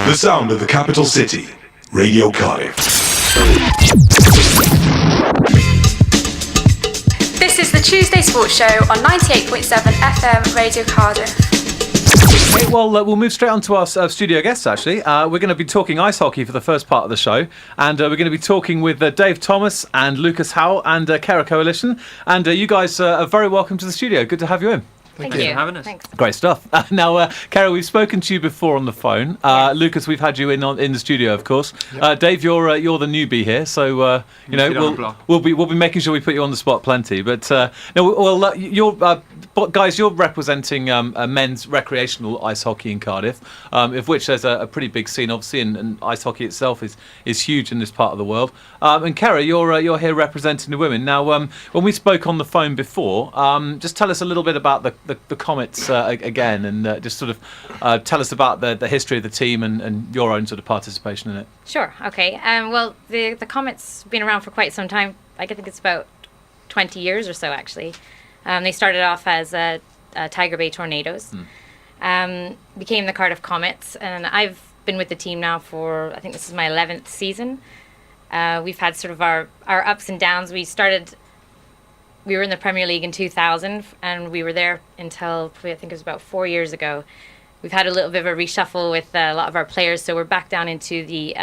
The sound of the capital city. Radio Cardiff. This is the Tuesday Sports Show on 98.7 FM Radio Cardiff. Okay, well, we'll move straight on to our studio guests, actually. We're going to be talking ice hockey for the first part of the show. And we're going to be talking with Dave Thomas and Lucas Howell and Kara Kowalyshen. And you guys are very welcome to the studio. Good to have you in. Thank you for having us. Thanks. Great stuff. Now, Kara, we've spoken to you before on the phone. Lucas, we've had you in the studio, of course. Yep. Dave, you're the newbie here, so we'll be making sure we put you on the spot plenty. But you're representing men's recreational ice hockey in Cardiff, of which there's a pretty big scene, obviously, and ice hockey itself is huge in this part of the world. And Kara, you're here representing the women. Now, when we spoke on the phone before, just tell us a little bit about the Comets again, and just sort of tell us about the history of the team and your own sort of participation in it. Sure. Okay. Well, the Comets been around for quite some time. I think it's about 20 years or so, actually. They started off as Tiger Bay Tornadoes, became the Cardiff Comets, and I've been with the team now for, I think this is my 11th season. We've had sort of our ups and downs. We were in the Premier League in 2000, and we were there until I think it was about 4 years ago. We've had a little bit of a reshuffle with a lot of our players, so we're back down into the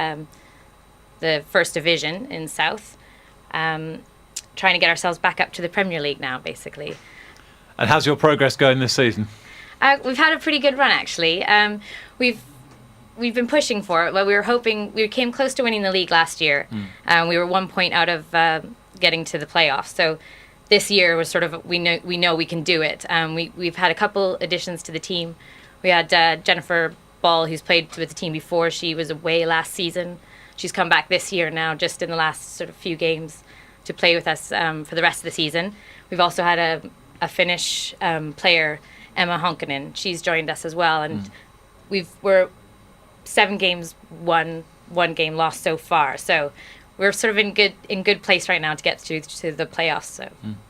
First Division in South, trying to get ourselves back up to the Premier League now, basically. And how's your progress going this season? We've had a pretty good run, actually. We've been pushing for it. Well, we came close to winning the league last year. We were 1 point out of getting to the playoffs. So this year was sort of we know we can do it. We've had a couple additions to the team. We had Jennifer Ball, who's played with the team before. She was away last season. She's come back this year now, just in the last sort of few games, to play with us for the rest of the season. We've also had a Finnish player, Emma Honkanen. She's joined us as well, and we're 7 games won, 1 game lost so far. So we're sort of in good place right now to get through to the playoffs. So.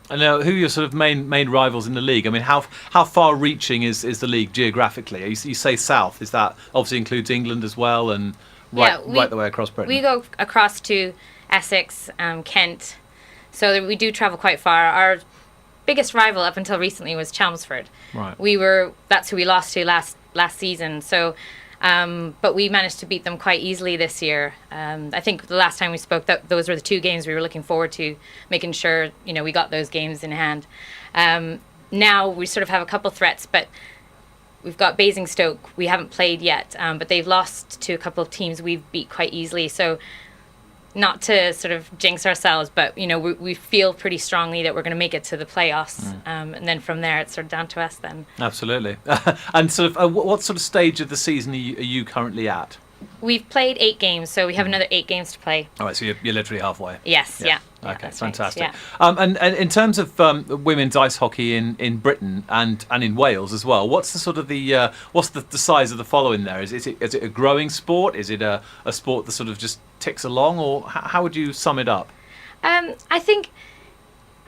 And now, who are your sort of main rivals in the league? I mean, how far-reaching is the league geographically? You say south. Is that obviously includes England as well, and right the way across Britain? We go across to Essex, Kent, so we do travel quite far. Our biggest rival up until recently was Chelmsford. Right. That's who we lost to last season. So. But we managed to beat them quite easily this year. I think the last time we spoke, those were the 2 games we were looking forward to, making sure we got those games in hand. Now we sort of have a couple threats, but we've got Basingstoke. We haven't played yet, but they've lost to a couple of teams we've beat quite easily. So not to sort of jinx ourselves, but we feel pretty strongly that we're going to make it to the playoffs, and then from there it's sort of down to us then. Absolutely. And sort of what sort of stage of the season are you currently at? We've played 8 games, so we have another 8 games to play. All right, so you're literally halfway. Yes, yeah. Okay, fantastic. Right, yeah. And in terms of women's ice hockey in Britain and in Wales as well, what's the sort of what's the size of the following there? Is it a growing sport? Is it a sport that sort of just ticks along, or how would you sum it up? I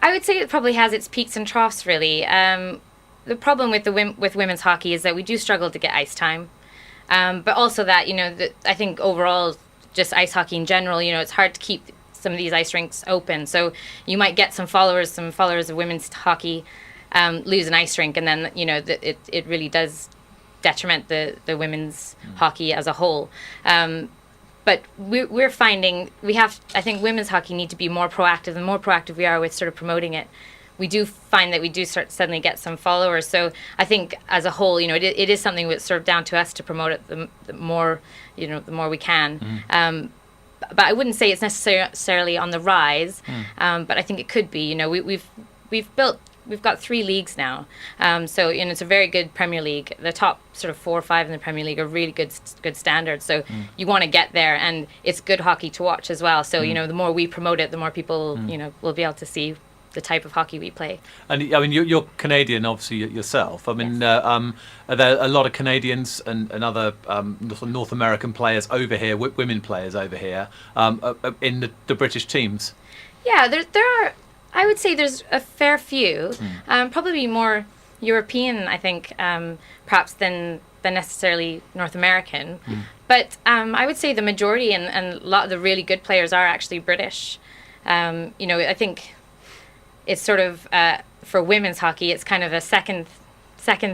would say it probably has its peaks and troughs, really. The problem with women's hockey is that we do struggle to get ice time. But also that, I think overall, just ice hockey in general, it's hard to keep some of these ice rinks open. So you might get some followers of women's hockey lose an ice rink, and then, it really does detriment the women's hockey as a whole. But we're finding I think women's hockey need to be more proactive. The more proactive we are with sort of promoting it, we do find that we do suddenly get some followers. So I think as a whole, it is something that's sort of down to us to promote it the more we can. But I wouldn't say it's necessarily on the rise. But I think it could be. We've got 3 leagues now. So it's a very good Premier League. The top sort of 4 or 5 in the Premier League are really good standards. So you want to get there, and it's good hockey to watch as well. So the more we promote it, the more people will be able to see the type of hockey we play. And I mean, you're Canadian, obviously yourself. I mean, yes. Are there a lot of Canadians and other North American players over here, women players over here, in the British teams? Yeah, there are. I would say there's a fair few. Probably more European, I think, perhaps than necessarily North American. But I would say the majority and a lot of the really good players are actually British. I think it's sort of, for women's hockey, it's kind of a second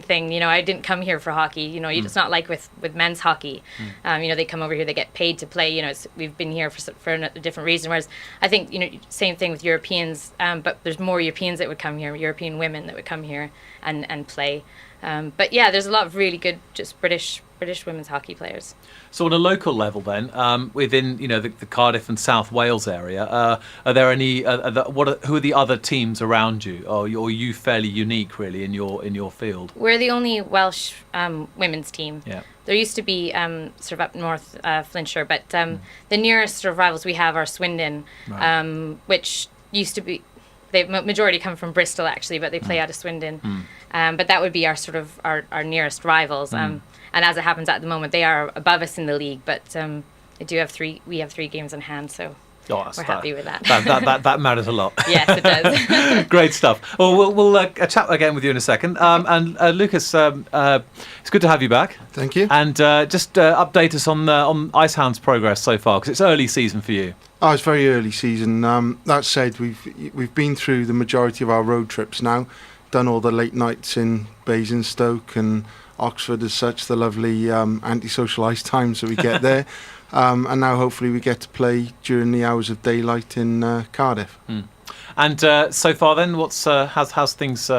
thing. I didn't come here for hockey. It's not like with men's hockey. They come over here, they get paid to play. We've been here for a different reason. Whereas I think same thing with Europeans. But there's more Europeans that would come here, European women that would come here and play. But yeah, there's a lot of really good just British women's hockey players. So on a local level, then, within the Cardiff and South Wales area, are there any? Who are the other teams around you? Or are you fairly unique, really, in your field? We're the only Welsh women's team. Yeah. There used to be sort of up north, Flintshire, but the nearest sort of rivals we have are Swindon, Right. which used to be. The majority come from Bristol actually, but they play out of Swindon. But that would be our sort of our nearest rivals. And as it happens at the moment, they are above us in the league. But we have 3 games in hand, so we're happy with that. That matters a lot. Yes, it does. Great stuff. Well, we'll chat again with you in a second. And Lucas, it's good to have you back. Thank you. And just update us on Icehounds' progress so far, because it's early season for you. Oh, it's very early season. That said, we've been through the majority of our road trips now, done all the late nights in Basingstoke and Oxford as such, the lovely antisocial ice times that we get there. And now hopefully we get to play during the hours of daylight in Cardiff. And so far then, how's things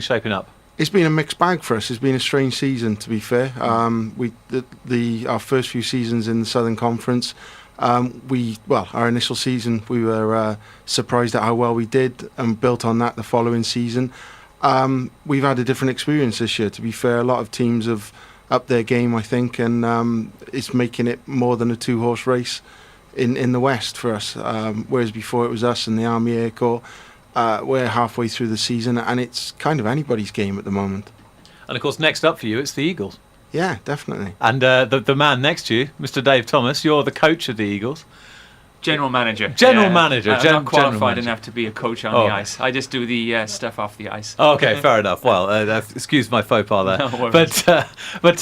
shaping up? It's been a mixed bag for us. It's been a strange season, to be fair. Our first few seasons in the Southern Conference, our initial season, we were surprised at how well we did and built on that the following season. We've had a different experience this year, to be fair. A lot of teams have upped their game, I think, and it's making it more than a 2-horse race in the West for us. Whereas before it was us and the Army Air Corps. We're halfway through the season and it's kind of anybody's game at the moment. And of course, next up for you, it's the Eagles. Yeah, definitely. And the man next to you, Mr. Dave Thomas, you're the coach of the Eagles. General manager. Manager. I'm not qualified enough to be a coach on the ice. I just do the stuff off the ice. Okay, fair enough. Well, excuse my faux pas there. No worries. But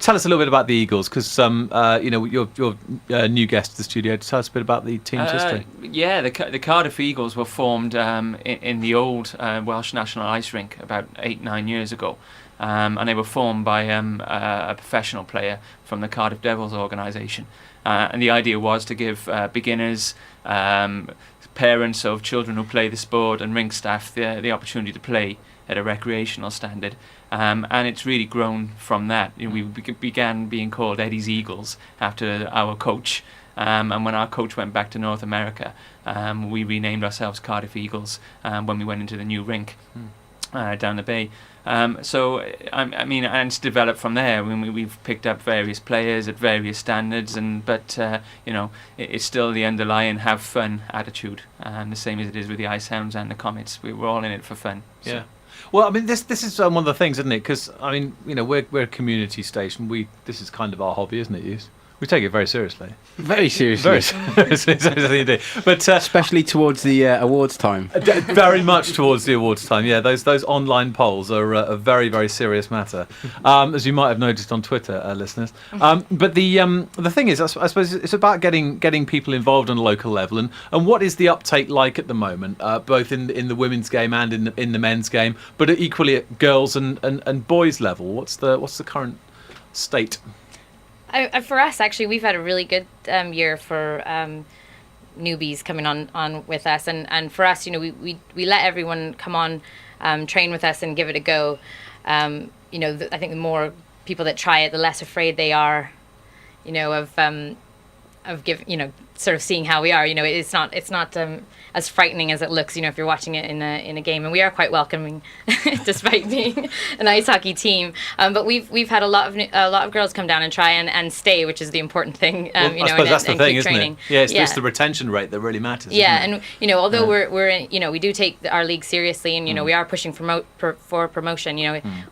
tell us a little bit about the Eagles, because you're a new guest to the studio. Tell us a bit about the team's history. Yeah, the Cardiff Eagles were formed in the old Welsh National Ice Rink about 8-9 years ago. And they were formed by a professional player from the Cardiff Devils organisation. And the idea was to give beginners, parents of children who play the sport and rink staff the opportunity to play at a recreational standard. And it's really grown from that. We began being called Eddie's Eagles after our coach. And when our coach went back to North America, we renamed ourselves Cardiff Eagles when we went into the new rink down the bay. And it's developed from there. We've picked up various players at various standards, but it's still the underlying have fun attitude, the same as it is with the Icehounds and the Comets. We're all in it for fun. So. Yeah. Well, I mean, this is one of the things, isn't it? Because we're a community station. This is kind of our hobby, isn't it, Hughes? We take it very seriously. Very seriously. Very seriously indeed. But especially towards the awards time. Very much towards the awards time. Yeah, those online polls are a very, very serious matter, as you might have noticed on Twitter, listeners. But the thing is, I suppose it's about getting people involved on a local level, and what is the uptake like at the moment, both in the women's game and in the men's game, but equally at girls and boys level. What's the current state? For us, actually, we've had a really good year for newbies coming on with us, and for us, we let everyone come on, train with us, and give it a go. I think the more people that try it, the less afraid they are, sort of seeing how we are. It's not as frightening as it looks, if you're watching it in a game. And we are quite welcoming, despite being an ice hockey team. But we've had a lot of girls come down and try and stay, which is the important thing. I suppose that's the thing, isn't training. it? Yeah, it's the retention rate that really matters. Yeah, isn't it? and although we're in, we do take our league seriously, and we are pushing for promotion.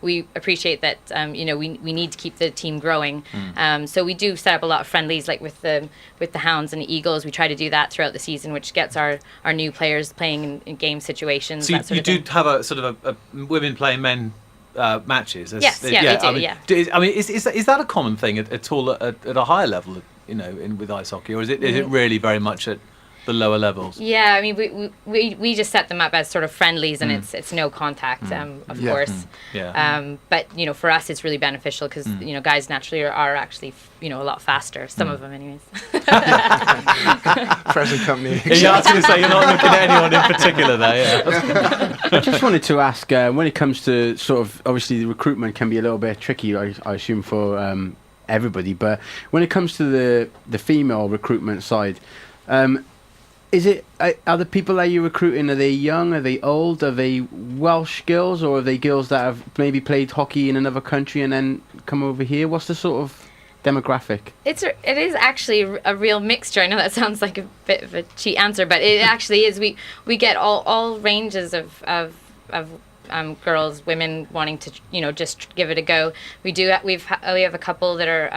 We appreciate that. We need to keep the team growing. So we do set up a lot of friendlies, like with the Hounds and the Eagles. We try to do that throughout the season, which gets our new players playing in game situations. So you do have a sort of a women playing men matches. Yes, we do. I mean, is that a common thing at all at a higher level? With ice hockey, or is it really very much at the lower levels? Yeah, I mean, we just set them up as sort of friendlies, and it's no contact, of course. Yeah. But for us, it's really beneficial because guys naturally are actually a lot faster. Some of them, anyways. Present company. Yeah, I was going to say you're not looking at anyone in particular there. Yeah. I just wanted to ask, when it comes to sort of, obviously the recruitment can be a little bit tricky, I assume, for everybody, but when it comes to the female recruitment side, are the people that you're recruiting, are they young, are they old, are they Welsh girls, or are they girls that have maybe played hockey in another country and then come over here? What's the sort of demographic? It is actually a real mixture. I know that sounds like a bit of a cheat answer, but it actually is. We get all ranges of girls, women wanting to just give it a go. We have a couple that are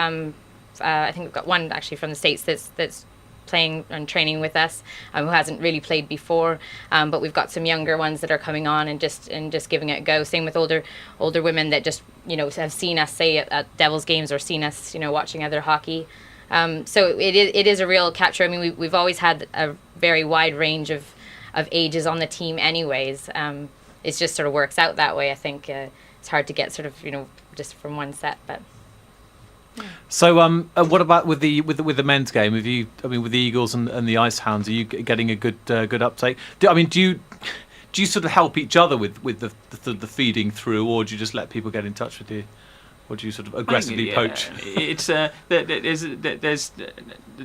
I think we've got one actually from the States that's playing and training with us, who hasn't really played before, but we've got some younger ones that are coming on and just giving it a go. Same with older women that just have seen us, say, at Devils games, or seen us watching other hockey. So it is a real capture. I mean, we've always had a very wide range of ages on the team anyways. It just sort of works out that way. I think it's hard to get sort of just from one set, but. So, what about with the men's game? With the Eagles and the Icehounds, are you getting a good uptake? Do you sort of help each other with the feeding through, or do you just let people get in touch with you? Or do you sort of aggressively poach? It's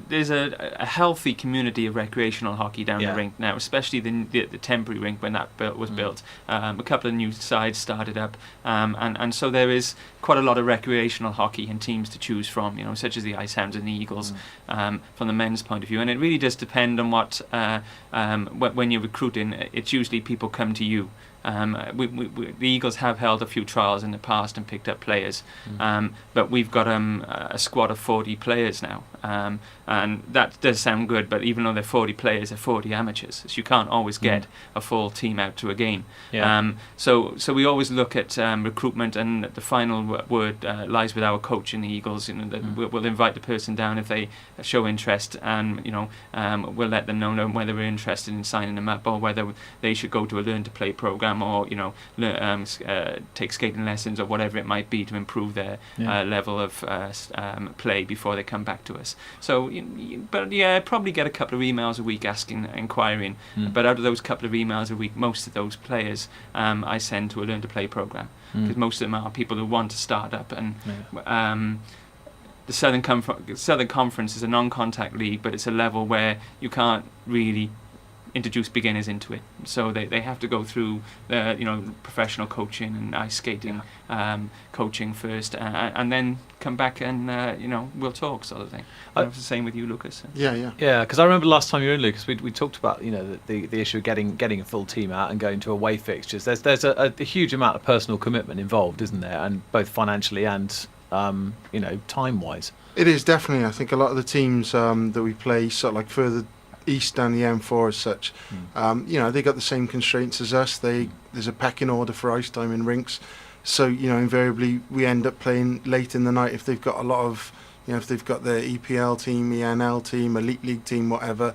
there's a healthy community of recreational hockey down the rink now, especially the temporary rink when that was built. A couple of new sides started up, and so there is quite a lot of recreational hockey and teams to choose from, such as the Icehounds and the Eagles, from the men's point of view. And it really does depend on what when you're recruiting. It's usually people come to you. The Eagles have held a few trials in the past and picked up players, but we've got a squad of 40 players now, and that does sound good, but even though they're 40 players, they're 40 amateurs, so you can't always get a full team out to a game. So we always look at recruitment, and the final word lies with our coach in the Eagles. We'll invite the person down if they show interest, and we'll let them know whether we're interested in signing them up, or whether they should go to a learn to play program, or take skating lessons, or whatever it might be, to improve their level of play before they come back to us. So, probably get a couple of emails a week inquiring. But out of those couple of emails a week, most of those players I send to a learn to play program, because most of them are people who want to start up. And the Southern Conference is a non-contact league, but it's a level where you can't really introduce beginners into it, so they have to go through professional coaching and ice skating coaching first, and then come back and we'll talk, sort of thing. It's the same with you, Lucas. Yeah. Because I remember last time you were in, Lucas, we talked about the issue of getting a full team out and going to away fixtures. There's a huge amount of personal commitment involved, isn't there? And both financially and time wise. It is definitely. I think a lot of the teams that we play sort of like further east down the M4 as such, they got the same constraints as us. There's a pecking order for ice time in rinks, so invariably we end up playing late in the night if they've got a lot of, if they've got their EPL team, ENL team, Elite League team, whatever.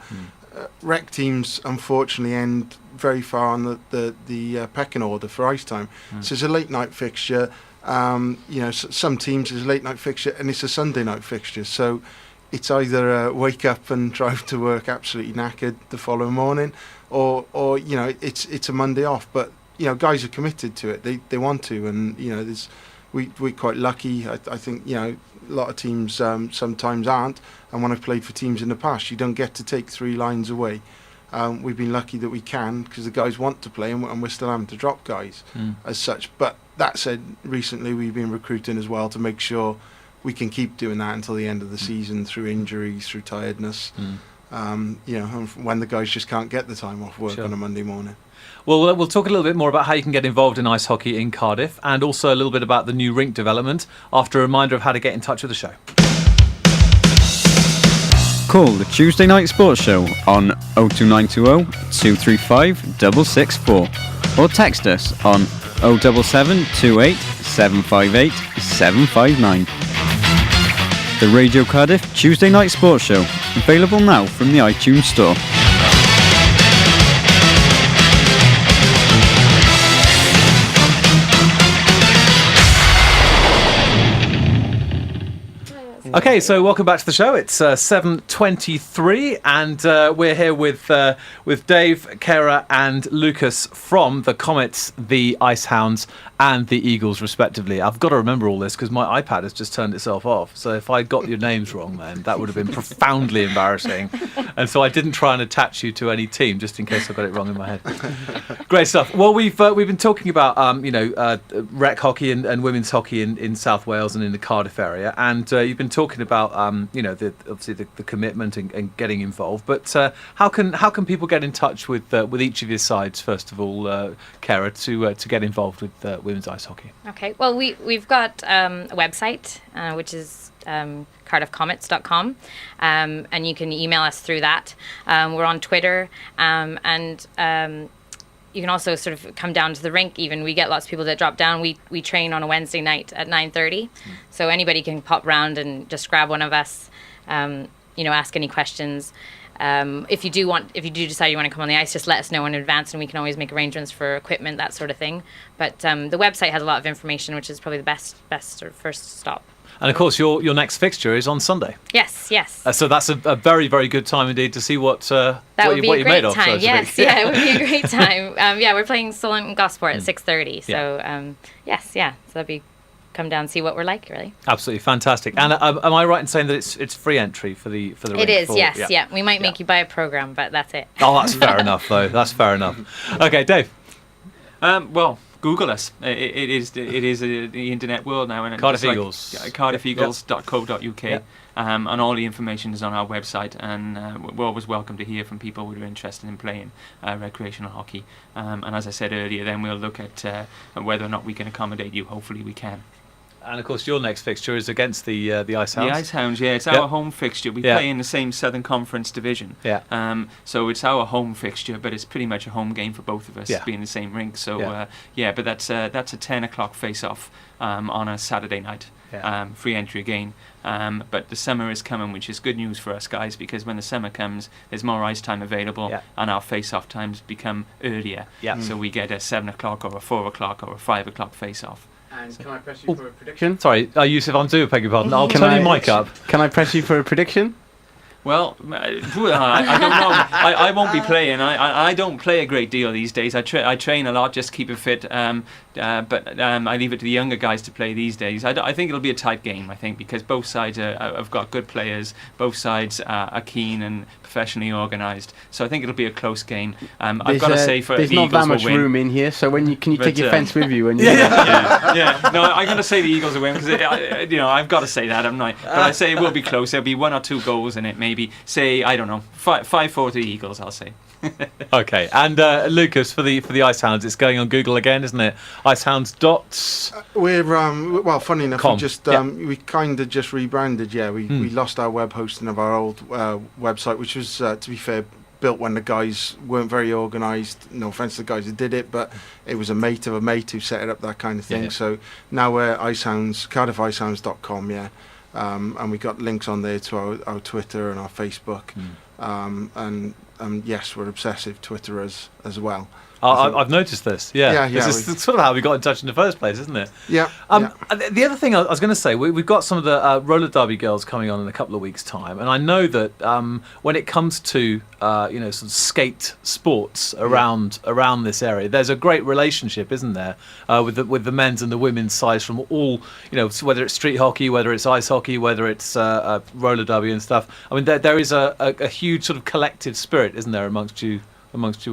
Rec teams unfortunately end very far on the pecking order for ice time. So it's a late night fixture. Some teams is a late night fixture and it's a Sunday night fixture. So it's either wake up and drive to work absolutely knackered the following morning, or it's a Monday off. But guys are committed to it. They want to, and we're quite lucky. I think a lot of teams sometimes aren't. And when I've played for teams in the past, you don't get to take 3 lines away. We've been lucky that we can, because the guys want to play, and we're still having to drop guys as such. But that said, recently we've been recruiting as well to make sure we can keep doing that until the end of the season, through injuries, through tiredness, when the guys just can't get the time off work on a Monday morning. Well, we'll talk a little bit more about how you can get involved in ice hockey in Cardiff, and also a little bit about the new rink development, after a reminder of how to get in touch with the show. Call the Tuesday Night Sports Show on 02920 235 664, or text us on 077 28 758 759. The Radio Cardiff Tuesday Night Sports Show, available now from the iTunes Store. Okay, so welcome back to the show. It's 7:23, and we're here with Dave, Kara, and Lucas from the Comets, the Icehounds, and the Eagles, respectively. I've got to remember all this because my iPad has just turned itself off. So if I got your names wrong, then that would have been profoundly embarrassing. And so I didn't try and attach you to any team, just in case I got it wrong in my head. Great stuff. Well, we've been talking about rec hockey and women's hockey in South Wales and in the Cardiff area, and you've been talking about obviously the commitment and getting involved. But how can people get in touch with each of your sides? First of all, Kara, to get involved with women's ice hockey. Okay. Well, we've got a website which is cardiffcomets.com, and you can email us through that. We're on Twitter, and you can also sort of come down to the rink. Even we get lots of people that drop down. We train on a Wednesday night at 9:30, so anybody can pop round and just grab one of us. Ask any questions. If you do decide you want to come on the ice, just let us know in advance, and we can always make arrangements for equipment, that sort of thing. But the website has a lot of information, which is probably the best sort of first stop. And of course, your next fixture is on Sunday. Yes. So that's a very, very good time indeed to see what that would be what a you're made great of. time. So Yes, yeah, it would be a great time. We're playing Solent and Gosport at 6:30. So So that'd be come down and see what we're like, really. Absolutely fantastic. And am I right in saying that it's free entry for the rink? It is, yes. Yeah. We might make you buy a program, but that's it. Oh, that's fair enough, though. That's fair enough. Okay, Dave. Well, Google us. It is the internet world now, and Cardiff Eagles. CardiffEagles.co.uk. Yep. And all the information is on our website, and we're always welcome to hear from people who are interested in playing recreational hockey. And as I said earlier, then we'll look at whether or not we can accommodate you. Hopefully we can. And of course, your next fixture is against the Icehounds. The Icehounds, yeah, it's our home fixture. We play in the same Southern Conference division. Yeah. So it's our home fixture, but it's pretty much a home game for both of us, being the same rink. So but that's a 10:00 face-off on a Saturday night. Yeah. Free entry again. But the summer is coming, which is good news for us guys, because when the summer comes, there's more ice time available, and our face-off times become earlier. Yeah. So we get a 7:00 or a 4:00 or a 5:00 face-off. And can I press you for a prediction? Sorry, Yusuf, I'm doing, beg your pardon. I'll turn your mic up. Can I press you for a prediction? Well, I don't know. I won't be playing. I don't play a great deal these days. I train a lot just to keep it fit. But I leave it to the younger guys to play these days. I think it'll be a tight game. I think because both sides have got good players. Both sides are keen and professionally organised. So I think it'll be a close game. I've got to say for there's the not Eagles that much will win. room in here. So can you take your fence with you? And yeah. No, I'm going to say the Eagles will win because I've got to say that. I'm not. But I say it will be close. There'll be 1 or 2 goals in it. Maybe say I don't know 5-4 to the Eagles. I'll say. Okay, and Lucas for the Icehounds, it's going on Google again, isn't it? Icehounds dots. We're well, funny enough, Com. we kind of just rebranded. Yeah, we lost our web hosting of our old website, which was to be fair built when the guys weren't very organised. No offence to the guys who did it, but it was a mate of a mate who set it up, that kind of thing. Yeah. So now we're Icehounds, CardiffIcehounds.com. Yeah. And we got links on there to our Twitter and our Facebook. And yes, we're obsessive Twitterers as well. I've noticed this. Yeah. This is sort of how we got in touch in the first place, isn't it? Yeah. The other thing I was going to say, we've got some of the roller derby girls coming on in a couple of weeks' time, and I know that when it comes to sort of skate sports around this area, there's a great relationship, isn't there, with the men's and the women's sides from all, so whether it's street hockey, whether it's ice hockey, whether it's roller derby and stuff. I mean, there is a huge sort of collective spirit, isn't there, amongst you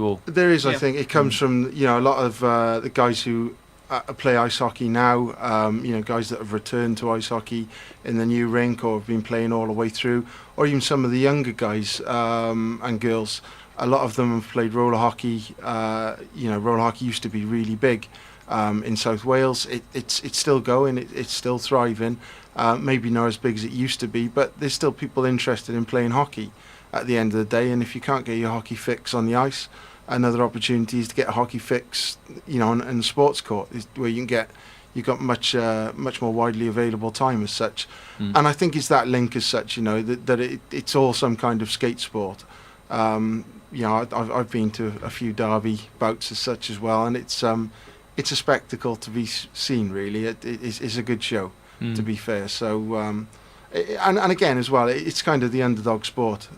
all? There is, I think. It comes from a lot of the guys who play ice hockey now. Guys that have returned to ice hockey in the new rink or have been playing all the way through, or even some of the younger guys and girls. A lot of them have played roller hockey. Roller hockey used to be really big in South Wales. It's still going. It's still thriving. Maybe not as big as it used to be, but there's still people interested in playing hockey at the end of the day. And if you can't get your hockey fix on the ice, another opportunity is to get a hockey fix, you know, in the sports court, where you've got much more widely available time as such. And I think it's that link as such, you know, that it's all some kind of skate sport. You know, I've been to a few derby bouts as such as well, and it's a spectacle to be seen. Really, it's a good show, to be fair. So, and again as well, it's kind of the underdog sport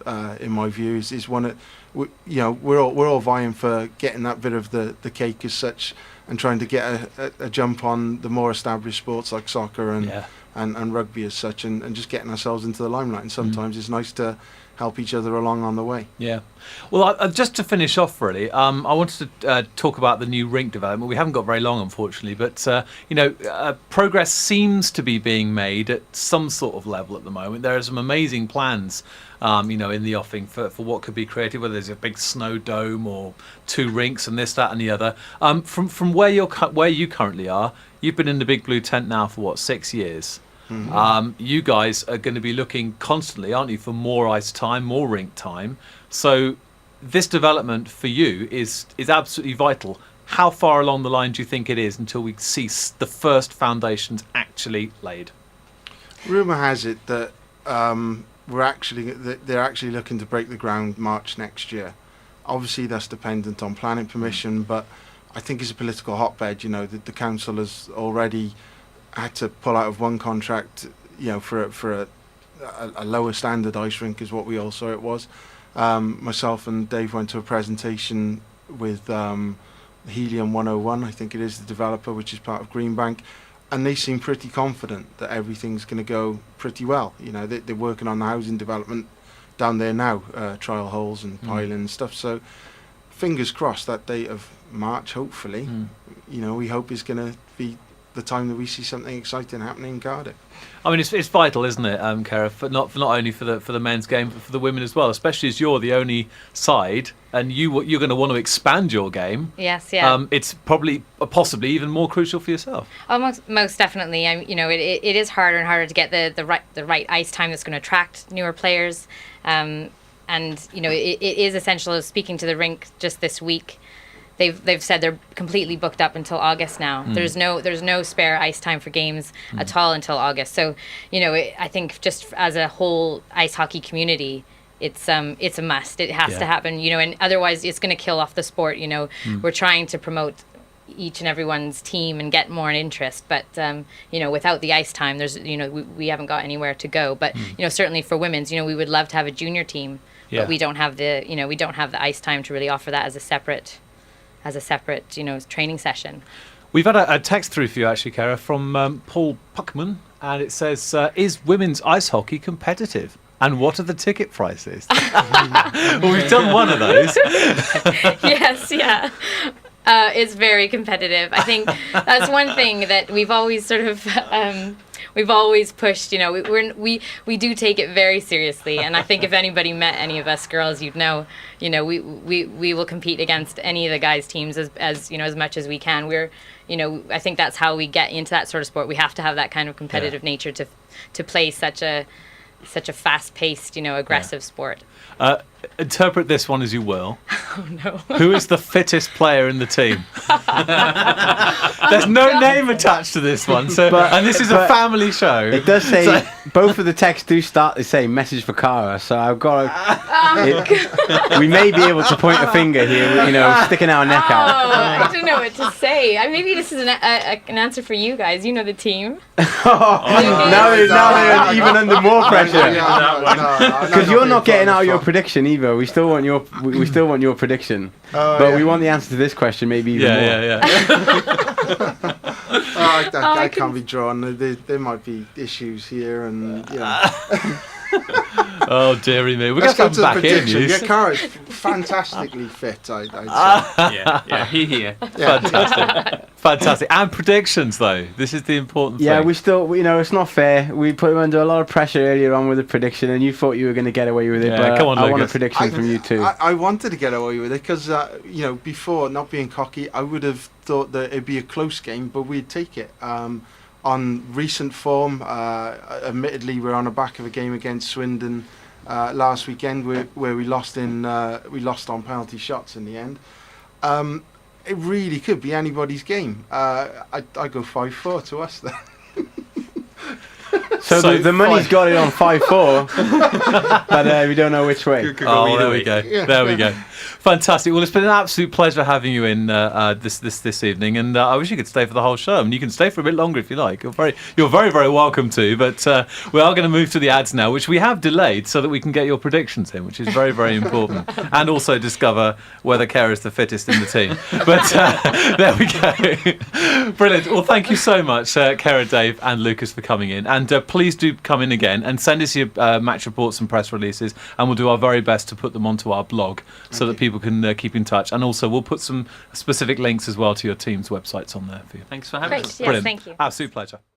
in my view. Is one that you know, we're all vying for getting that bit of the cake as such, and trying to get a jump on the more established sports like soccer and rugby as such, and just getting ourselves into the limelight. And sometimes it's nice to help each other along on the way. Yeah. Well, just to finish off, really, I wanted to talk about the new rink development. We haven't got very long, unfortunately, but you know, progress seems to be being made at some sort of level at the moment. There are some amazing plans, you know, in the offing for what could be created, whether there's a big snow dome or 2 rinks and this, that, and the other. From where you currently are, you've been in the big blue tent now for what, 6 years? You guys are going to be looking constantly, aren't you, for more ice time, more rink time. So this development for you is absolutely vital. How far along the line do you think it is until we see the first foundations actually laid? Rumour has it that they're actually looking to break the ground March next year. Obviously, that's dependent on planning permission, but I think it's a political hotbed. You know, the council has already had to pull out of one contract, you know, for a lower standard ice rink is what we all saw it was. Myself and Dave went to a presentation with Helium 101, I think it is, the developer, which is part of Greenbank, and they seem pretty confident that everything's going to go pretty well. You know, they're working on the housing development down there now, trial holes and piling and stuff. So fingers crossed that date of March, hopefully, you know, we hope is going to be the time that we see something exciting happening in Cardiff. I mean, it's vital, isn't it, Kara? Not only for the men's game, but for the women as well. Especially as you're the only side, and you're going to want to expand your game. Yes, yeah. It's probably, possibly, even more crucial for yourself. Oh, most definitely. You know, it is harder and harder to get the right ice time that's going to attract newer players. And you know, it is essential. Speaking to the rink just this week, they've said they're completely booked up until August now. There's no spare ice time for games at all until August. So, you know, I think just as a whole ice hockey community, it's a must. It has to happen, you know, and otherwise it's going to kill off the sport. You know, we're trying to promote each and everyone's team and get more interest, but you know, without the ice time, there's, you know, we haven't got anywhere to go. But you know, certainly for women's, you know, we would love to have a junior team, but we don't have the ice time to really offer that as a separate, you know, training session. We've had a text through for you, actually, Kara, from Paul Puckman, and it says, is women's ice hockey competitive? And what are the ticket prices? Well, we've done one of those. Yes, yeah. It's very competitive. I think that's one thing that we've always sort of we've always pushed. You know, we do take it very seriously, and I think if anybody met any of us girls, you'd know. You know, we will compete against any of the guys' teams as you know, as much as we can. We're, you know, I think that's how we get into that sort of sport. We have to have that kind of competitive nature to play such a fast-paced, you know, aggressive sport. Interpret this one as you will. Oh no. Who is the fittest player in the team? There's no name attached to this one, and this is a family show. It does say both of the texts do start the same message for Kara, so I've got we may be able to point a finger here, you know, sticking our neck out. I don't know what to say. Maybe this is an answer for you guys. You know the team. Now they're even under more pressure. Because you're not getting out your prediction either. We still want your prediction, we want the answer to this question maybe even more. Yeah. I can't be drawn. There might be issues here, and you know. Oh dearie me, we're going to have back in. Yeah, Kara's fantastically fit. I'd say. Yeah, here. Fantastic. And predictions, though. This is the important thing. Yeah, we still, you know, it's not fair. We put him under a lot of pressure earlier on with the prediction, and you thought you were going to get away with it. Yeah, but come on, I want a Lucas. prediction from you too. I wanted to get away with it because, you know, before, not being cocky, I would have thought that it'd be a close game, but we'd take it. On recent form, admittedly, we're on the back of a game against Swindon last weekend where we lost on penalty shots in the end. It really could be anybody's game. I go 5-4 to us then. So the money's got it on 5-4, but we don't know which way. Oh, there we go. Yeah. There we go. Fantastic. Well, it's been an absolute pleasure having you in this evening, and I wish you could stay for the whole show. And you can stay for a bit longer if you like. You're very, very welcome to. But we are going to move to the ads now, which we have delayed so that we can get your predictions in, which is very, very important, and also discover whether Kara is the fittest in the team. But there we go. Brilliant. Well, thank you so much, Kara, Dave, and Lucas for coming in. And please do come in again and send us your match reports and press releases, and we'll do our very best to put them onto our blog so that people can keep in touch. And also we'll put some specific links as well to your team's websites on there for you. Thanks for having us. Yes, thank you. Absolute pleasure.